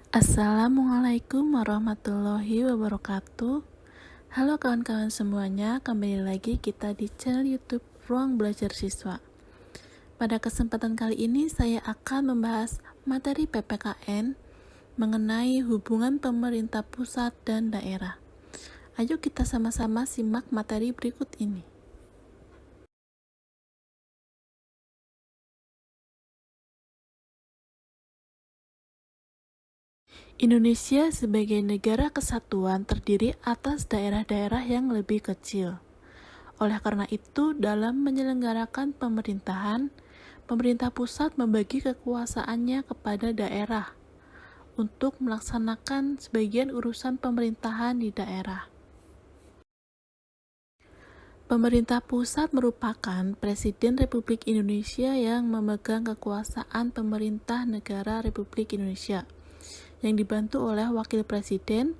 Assalamualaikum warahmatullahi wabarakatuh. Halo kawan-kawan semuanya, kembali lagi kita di channel YouTube Ruang Belajar Siswa. Pada kesempatan kali ini saya akan membahas materi PPKN mengenai hubungan pemerintah pusat dan daerah. Ayo kita sama-sama simak materi berikut ini. Indonesia sebagai negara kesatuan terdiri atas daerah-daerah yang lebih kecil. Oleh karena itu, dalam menyelenggarakan pemerintahan, pemerintah pusat membagi kekuasaannya kepada daerah untuk melaksanakan sebagian urusan pemerintahan di daerah. Pemerintah pusat merupakan Presiden Republik Indonesia yang memegang kekuasaan pemerintah negara Republik Indonesia, yang dibantu oleh Wakil Presiden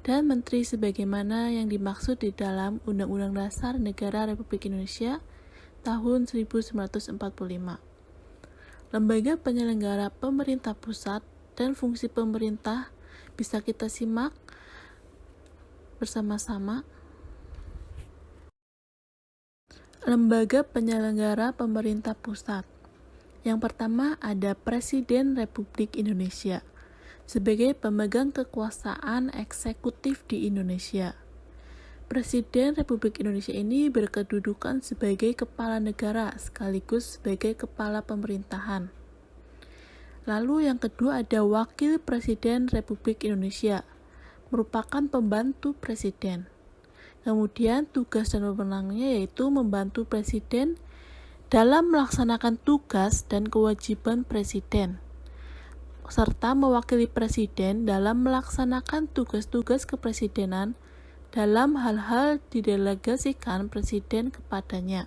dan Menteri sebagaimana yang dimaksud di dalam Undang-Undang Dasar Negara Republik Indonesia tahun 1945. Lembaga penyelenggara pemerintah pusat dan fungsi pemerintah bisa kita simak bersama-sama. Lembaga penyelenggara pemerintah pusat. Yang pertama ada Presiden Republik Indonesia sebagai pemegang kekuasaan eksekutif di Indonesia. Presiden Republik Indonesia ini berkedudukan sebagai kepala negara sekaligus sebagai kepala pemerintahan. Lalu yang kedua ada Wakil Presiden Republik Indonesia, merupakan pembantu presiden. Kemudian tugas dan wewenangnya yaitu membantu presiden dalam melaksanakan tugas dan kewajiban presiden, serta mewakili presiden dalam melaksanakan tugas-tugas kepresidenan dalam hal-hal didelegasikan presiden kepadanya.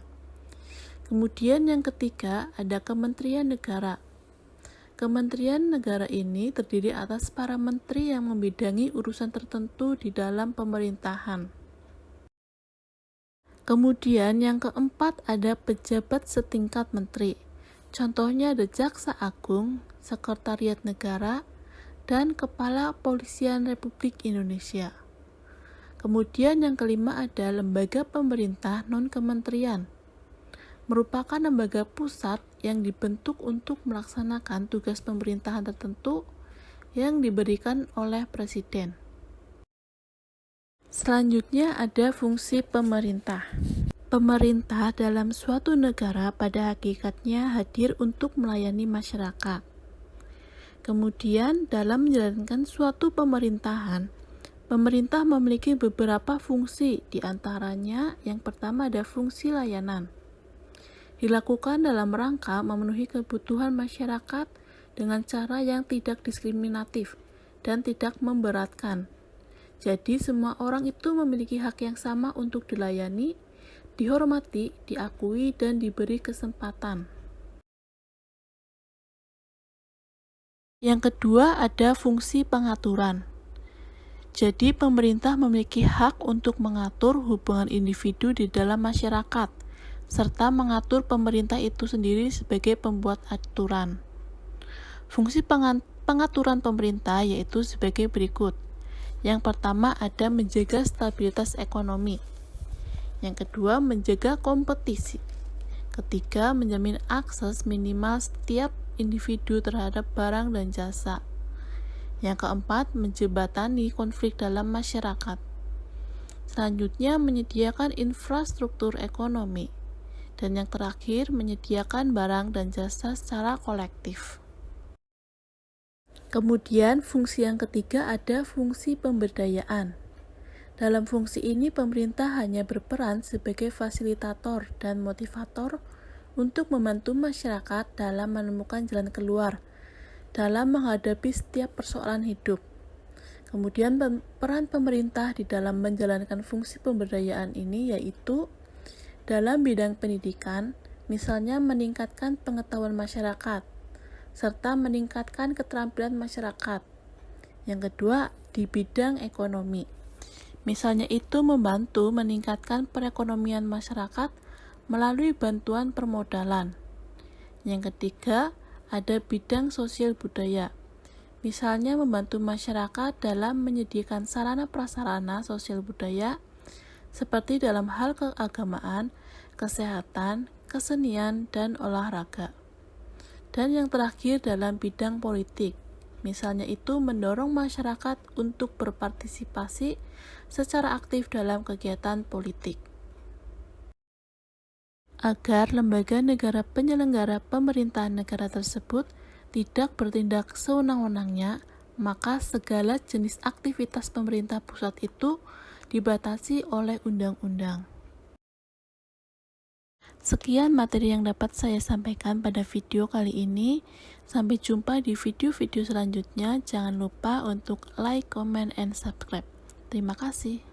Kemudian yang ketiga ada Kementerian Negara. Kementerian Negara ini terdiri atas para menteri yang membidangi urusan tertentu di dalam pemerintahan. Kemudian yang keempat ada pejabat setingkat menteri. Contohnya ada Jaksa Agung, Sekretariat Negara, dan Kepala Polisian Republik Indonesia. Kemudian yang kelima ada lembaga pemerintah non-kementerian. Merupakan lembaga pusat yang dibentuk untuk melaksanakan tugas pemerintahan tertentu yang diberikan oleh presiden. Selanjutnya ada fungsi pemerintah. Pemerintah dalam suatu negara pada hakikatnya hadir untuk melayani masyarakat. Kemudian dalam menjalankan suatu pemerintahan, pemerintah memiliki beberapa fungsi, di antaranya yang pertama ada fungsi layanan. Dilakukan dalam rangka memenuhi kebutuhan masyarakat dengan cara yang tidak diskriminatif dan tidak memberatkan. Jadi semua orang itu memiliki hak yang sama untuk dilayani, dihormati, diakui, dan diberi kesempatan. Yang kedua ada fungsi pengaturan. Jadi pemerintah memiliki hak untuk mengatur hubungan individu di dalam masyarakat, serta mengatur pemerintah itu sendiri sebagai pembuat aturan. Fungsi pengaturan pemerintah yaitu sebagai berikut. Yang pertama ada menjaga stabilitas ekonomi. Yang kedua menjaga kompetisi. Ketiga menjamin akses minimal setiap individu terhadap barang dan jasa. Yang keempat menjembatani konflik dalam masyarakat. Selanjutnya menyediakan infrastruktur ekonomi. Dan yang terakhir menyediakan barang dan jasa secara kolektif. Kemudian fungsi yang ketiga ada fungsi pemberdayaan. Dalam fungsi ini pemerintah hanya berperan sebagai fasilitator dan motivator untuk membantu masyarakat dalam menemukan jalan keluar dalam menghadapi setiap persoalan hidup. Kemudian peran pemerintah di dalam menjalankan fungsi pemberdayaan ini yaitu dalam bidang pendidikan, misalnya meningkatkan pengetahuan masyarakat, serta meningkatkan keterampilan masyarakat. Yang kedua, di bidang ekonomi. Misalnya itu membantu meningkatkan perekonomian masyarakat melalui bantuan permodalan. Yang ketiga, ada bidang sosial budaya. Misalnya membantu masyarakat dalam menyediakan sarana prasarana sosial budaya seperti dalam hal keagamaan, kesehatan, kesenian, dan olahraga. Dan yang terakhir dalam bidang politik, misalnya itu mendorong masyarakat untuk berpartisipasi secara aktif dalam kegiatan politik. Agar lembaga negara penyelenggara pemerintahan negara tersebut tidak bertindak sewenang-wenangnya, maka segala jenis aktivitas pemerintah pusat itu dibatasi oleh undang-undang. Sekian materi yang dapat saya sampaikan pada video kali ini. Sampai jumpa di video-video selanjutnya. Jangan lupa untuk like, comment, and subscribe. Terima kasih.